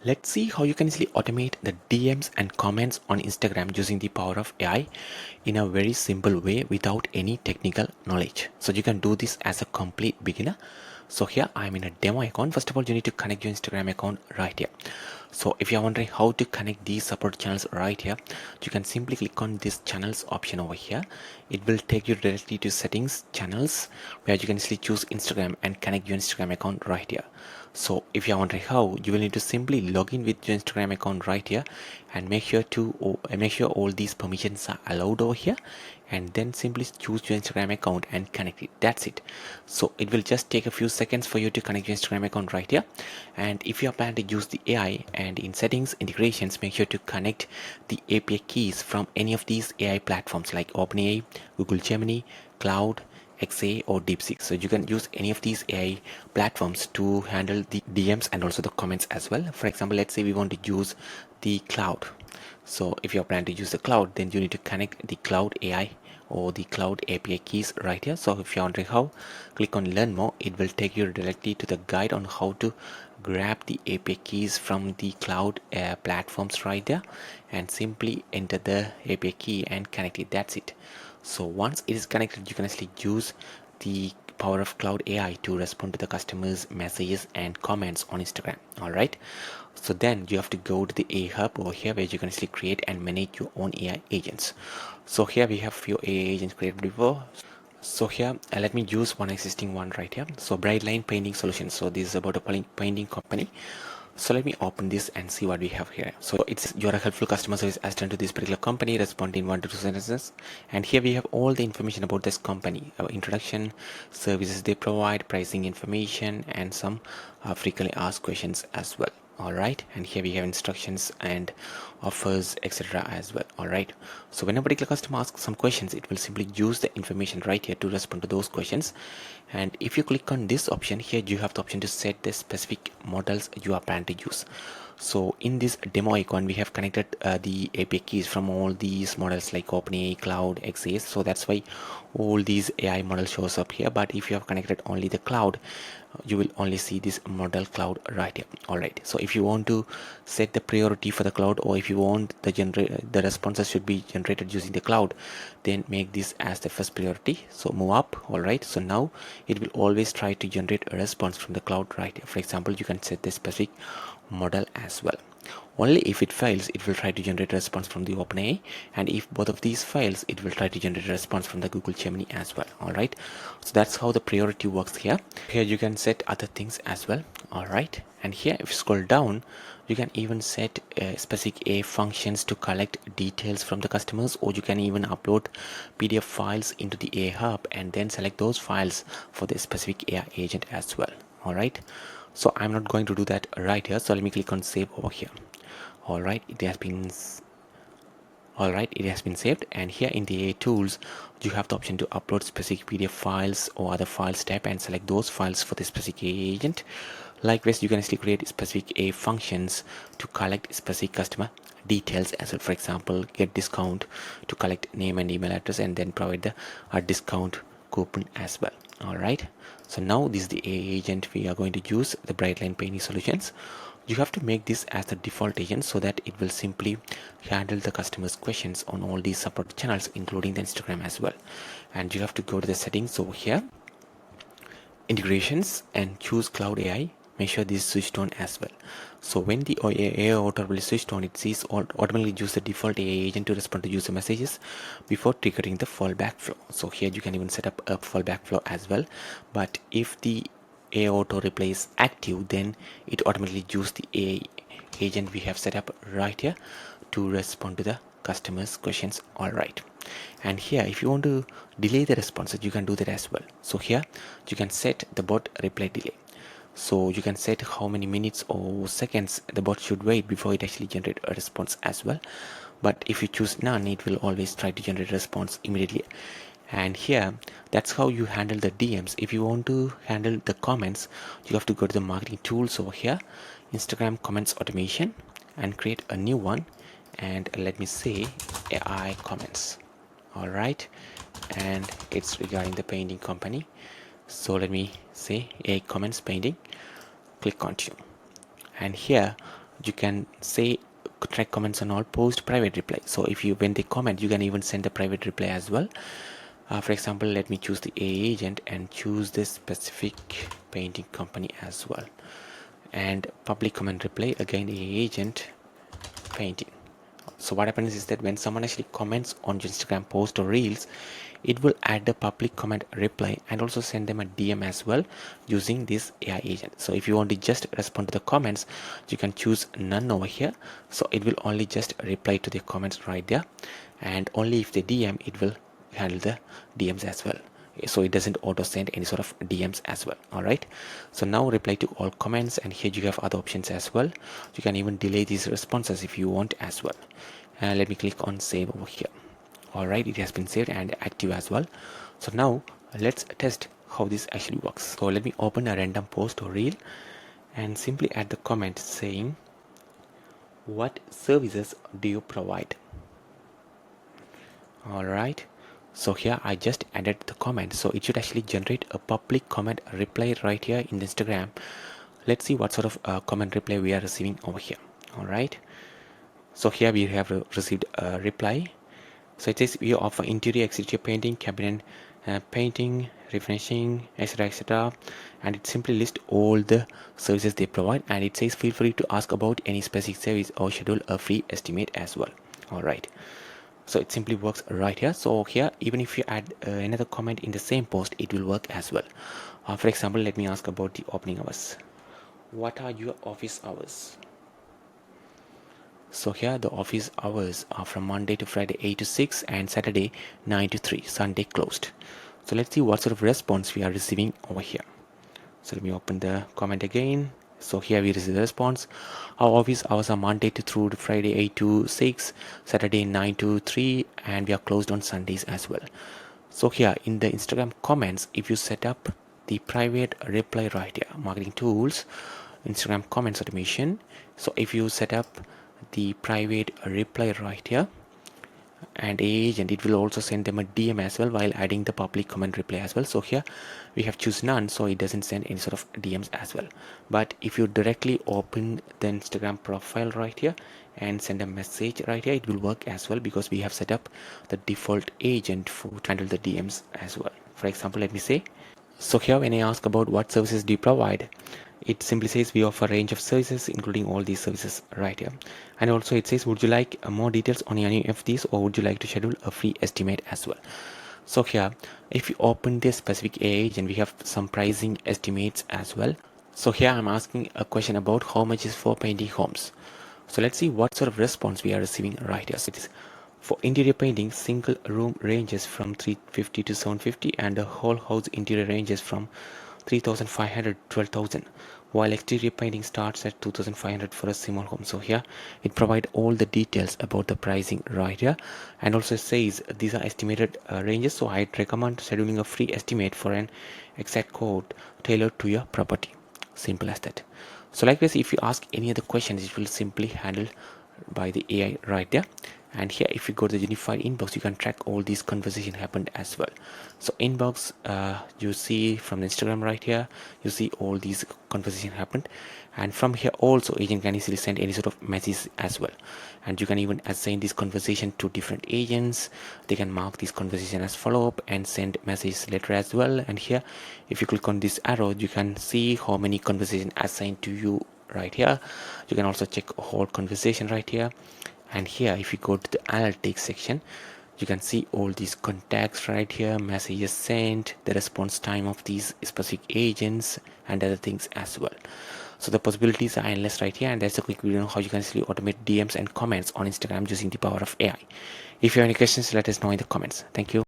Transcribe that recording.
Let's see how you can easily automate the DMs and comments on Instagram using the power of AI in a very simple way without any technical knowledge. So you can do this as a complete beginner. So here I'm in a demo account. First of all, you need to connect your Instagram account right here. So if you're wondering how to connect these support channels right here, you can simply click on this channels option over here. It will take you directly to settings channels where you can easily choose Instagram and connect your Instagram account right here. So if you're wondering how, you will need to simply log in with your Instagram account right here and make sure all these permissions are allowed over here, and then simply choose your Instagram account and connect it. That's it. So it will just take a few seconds for you to connect your Instagram account right here. And if you are planning to use the AI, and in settings integrations, make sure to connect the API keys from any of these AI platforms like OpenAI, Google Gemini, Cloud, XA or DeepSeek. So you can use any of these AI platforms to handle the DMs and also the comments as well. For example, let's say we want to use the Cloud. So if you're planning to use the Cloud, then you need to connect the Cloud AI or the Cloud API keys right here. So if you're wondering how, click on learn more. It will take you directly to the guide on how to grab the API keys from the cloud platforms right there, and simply enter the API key and connect it. That's it. So once it is connected, you can actually use the power of Cloud AI to respond to the customers' messages and comments on Instagram. All right. So then you have to go to the AI Hub over here where you can actually create and manage your own AI agents. So here we have few AI agents created before. So here let me use one existing one right here. So Bright Line Painting Solutions. So this is about a painting company. So let me open this and see what we have here. So it's you're a helpful customer service assistant to this particular company, respond in 1 to 2 sentences. And here we have all the information about this company, our introduction, services they provide, pricing information, and some frequently asked questions as well. All right, and here we have instructions and offers, etc. as well. All right, so when a particular customer asks some questions, it will simply use the information right here to respond to those questions. And if you click on this option here, you have the option to set the specific models you are planning to use. So in this demo icon, we have connected the API keys from all these models like OpenAI, Cloud, XAs. So that's why all these AI models shows up here. But if you have connected only the Cloud, you will only see this model Cloud right here. All right. So if you want to set the priority for the Cloud, or if you want the responses should be generated using the Cloud, then make this as the first priority. So move up. All right. So now it will always try to generate a response from the Cloud right here. For example, you can set the specific model as well. Only if it fails, it will try to generate a response from the OpenAI, and if both of these fails, it will try to generate a response from the Google Gemini as well. All right, so that's how the priority works here. Here you can set other things as well. All right, and here if you scroll down, you can even set specific AI functions to collect details from the customers, or you can even upload PDF files into the AI Hub and then select those files for the specific AI agent as well. All right, so I'm not going to do that right here, so let me click on save over here. All right, it has been saved. And here in the AI tools, you have the option to upload specific PDF files or other files tab and select those files for the specific AI agent. Likewise, you can actually create specific AI functions to collect specific customer details as well. For example, get discount to collect name and email address and then provide the discount coupon as well. All right, so now this is the AI agent we are going to use, the Brightline Painting Solutions. You have to make this as the default agent so that it will simply handle the customer's questions on all these support channels, including the Instagram as well. And you have to go to the settings over here, integrations, and choose Cloud AI. Make sure this is switched on as well. So when the AI auto is switched on, it sees automatically use the default AI agent to respond to user messages before triggering the fallback flow. So here you can even set up a fallback flow as well. But if the AI auto reply is active, then it automatically use the AI agent we have set up right here to respond to the customer's questions. All right, and here if you want to delay the responses, you can do that as well. So here you can set the bot reply delay. So you can set how many minutes or seconds the bot should wait before it actually generate a response as well. But if you choose none, it will always try to generate a response immediately. And here, that's how you handle the DMs. If you want to handle the comments, you have to go to the marketing tools over here, Instagram comments automation, and create a new one. And let me say AI comments. All right, and it's regarding the painting company. So let me say AI comments painting. Click continue. And here you can say track comments on all, post private reply. So if you, when they comment, you can even send a private reply as well. For example, let me choose the AI agent and choose this specific painting company as well, and public comment reply, again AI agent painting. So what happens is that when someone actually comments on your Instagram post or reels, it will add the public comment reply and also send them a DM as well using this AI agent. So if you want to just respond to the comments, you can choose none over here. So it will only just reply to the comments right there, and only if they DM, it will handle the DMs as well. So it doesn't auto send any sort of DMs as well. All right, so now reply to all comments, and here you have other options as well. You can even delay these responses if you want as well. And let me click on save over here. All right, it has been saved and active as well. So now let's test how this actually works. So let me open a random post or reel and simply add the comment saying, what services do you provide? All right, so here I just added the comment, so it should actually generate a public comment reply right here in Instagram. Let's see what sort of comment reply we are receiving over here. All right, so here we have received a reply. So it says we offer interior exterior painting, cabinet painting, refinishing, etc., and it simply lists all the services they provide, and it says feel free to ask about any specific service or schedule a free estimate as well. All right, so it simply works right here. So here, even if you add another comment in the same post, it will work as well. For example, let me ask about the opening hours. What are your office hours? So here the office hours are from Monday to Friday 8 to 6 and Saturday 9 to 3, Sunday closed. So let's see what sort of response we are receiving over here. So let me open the comment again. So here we receive the response. Our office hours are Monday to through to Friday 8 to 6, Saturday 9 to 3, and we are closed on Sundays as well. So here in the Instagram comments, if you set up the private reply right here, marketing tools, Instagram comments automation. So if you set up the private reply right here and agent, it will also send them a DM as well while adding the public comment reply as well. So here we have choose none, so it doesn't send any sort of DMs as well. But if you directly open the Instagram profile right here and send a message right here, it will work as well, because we have set up the default agent to handle the DMs as well. For example, let me say, so here when I ask about what services do you provide, it simply says we offer a range of services including all these services right here. And also it says, would you like more details on any of these, or would you like to schedule a free estimate as well? So here if you open this specific age, and we have some pricing estimates as well. So here I'm asking a question about how much is for painting homes. So let's see what sort of response we are receiving right here. So it is for interior painting, single room ranges from 350 to 750, and the whole house interior ranges from 3,500 to 12,000, while exterior painting starts at 2,500 for a small home. So here it provides all the details about the pricing right here, and also says these are estimated ranges. So I'd recommend scheduling a free estimate for an exact quote tailored to your property. Simple as that. So likewise, if you ask any other questions, it will simply handle by the AI right there. And here if you go to the unified inbox, you can track all these conversation happened as well. So inbox, you see from Instagram right here, you see all these conversation happened, and from here also agent can easily send any sort of message as well. And you can even assign this conversation to different agents. They can mark this conversation as follow-up and send message later as well. And here if you click on this arrow, you can see how many conversation assigned to you right here. You can also check a whole conversation right here. And here if you go to the analytics section, you can see all these contacts right here, messages sent, the response time of these specific agents, and other things as well. So the possibilities are endless right here, and that's a quick video on how you can actually automate DMs and comments on Instagram using the power of AI. If you have any questions, let us know in the comments. Thank you.